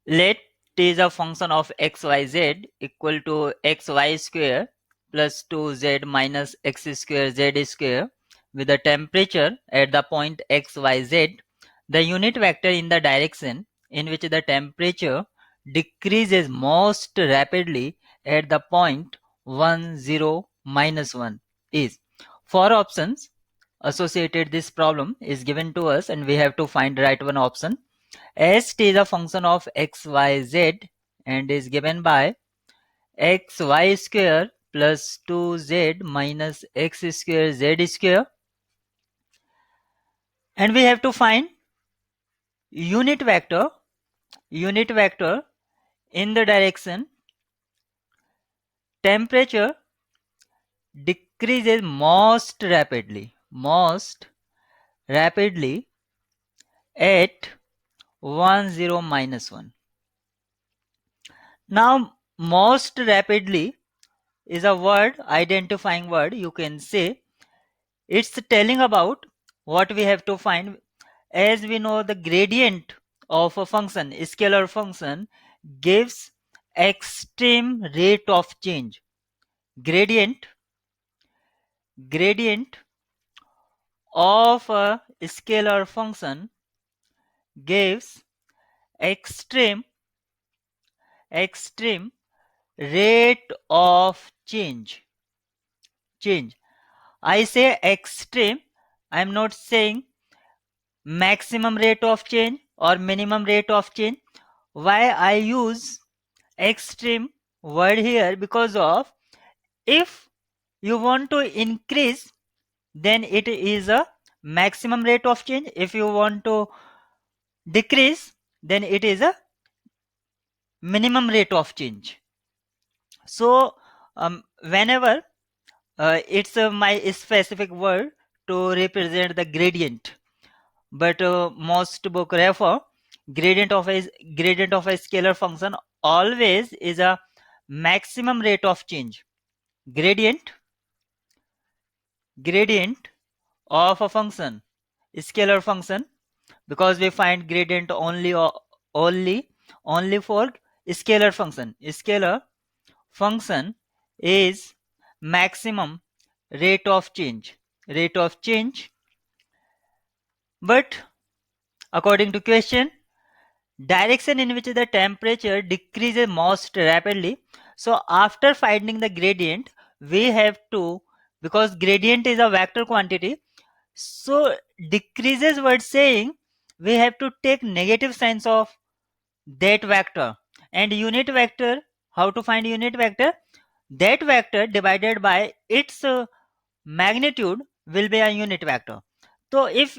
Let t is a function of xyz equal to xy square plus 2z minus x square z square with the temperature at the point xyz. The unit vector in the direction in which the temperature decreases most rapidly at the point 1 0 minus 1 is. Four options associated this problem is given to us and we have to find the right one option. S t is a function of xyz and is given by xy square plus 2z minus x square z square, and we have to find unit vector in the direction temperature decreases most rapidly at 1 0 minus 1. Now most rapidly is a word, identifying word, you can say. It's telling about what we have to find. As we know, the gradient of a function, a scalar function, gives extreme rate of change. Gradient of a scalar function gives extreme rate of change. I say extreme, I'm not saying maximum rate of change or minimum rate of change. Why I use extreme word here? Because of, if you want to increase, then it is a maximum rate of change. If you want to decrease, then it is a minimum rate of change. So whenever it's my specific word to represent the gradient, but most book refer gradient of a scalar function always is a maximum rate of change. Gradient of a function, scalar function, because we find gradient only for scalar function. Scalar function is maximum rate of change. But according to question, direction in which the temperature decreases most rapidly. So after finding the gradient, we have to, because gradient is a vector quantity, so decreases word saying we have to take negative signs of that vector. And unit vector, how to find unit vector? That vector divided by its magnitude will be a unit vector. So if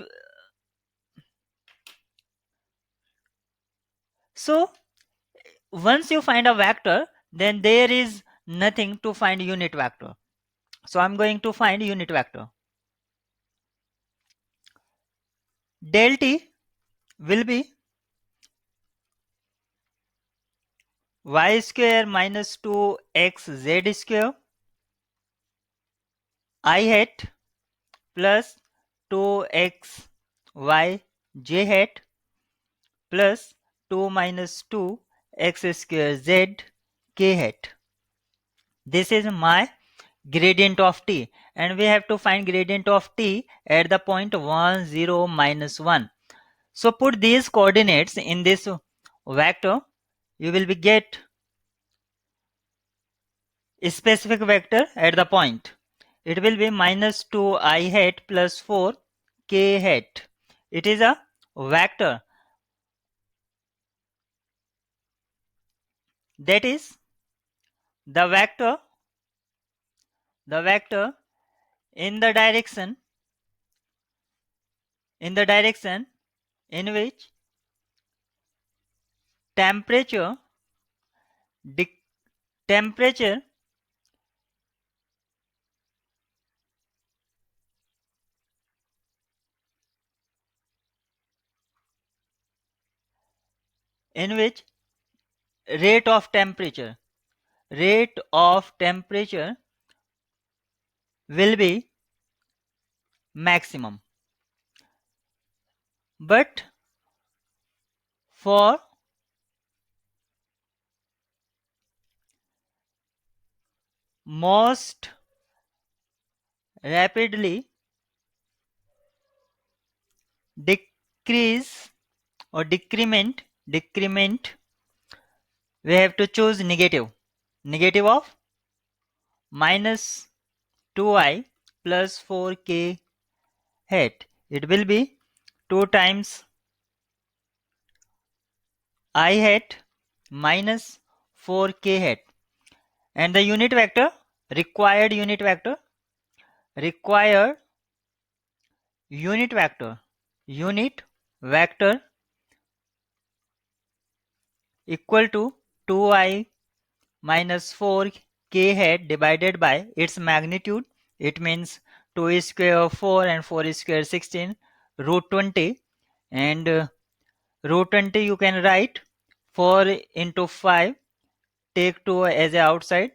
so, once you find a vector, then there is nothing to find unit vector. So I'm going to find unit vector. Del t will be y square minus 2xz square I hat plus 2xy j hat plus 2 minus 2 x square z k hat. This is my gradient of t, and we have to find gradient of t at the point 1 0 minus 1. So put these coordinates in this vector, you will be get a specific vector at the point. It will be minus 2 I hat plus 4 k hat. It is a vector, that is the vector in the direction in which temperature dec- temperature in which rate of temperature will be maximum. But for most rapidly decrease or decrement, we have to choose negative of minus 2I plus 4k hat. It will be 2 times I hat minus 4k hat, and the required unit vector unit vector equal to 2I minus 4k hat divided by its magnitude. It means 2 square of 4 and 4 square 16 root 20, and root 20 you can write 4 into 5, take 2 as a outside,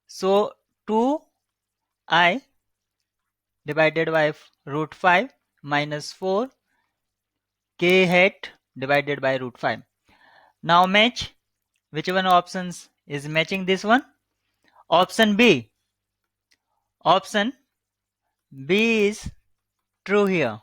so 2I divided by root 5 minus 4 k hat divided by root 5. Now match which one options is matching this one. Option B is true here.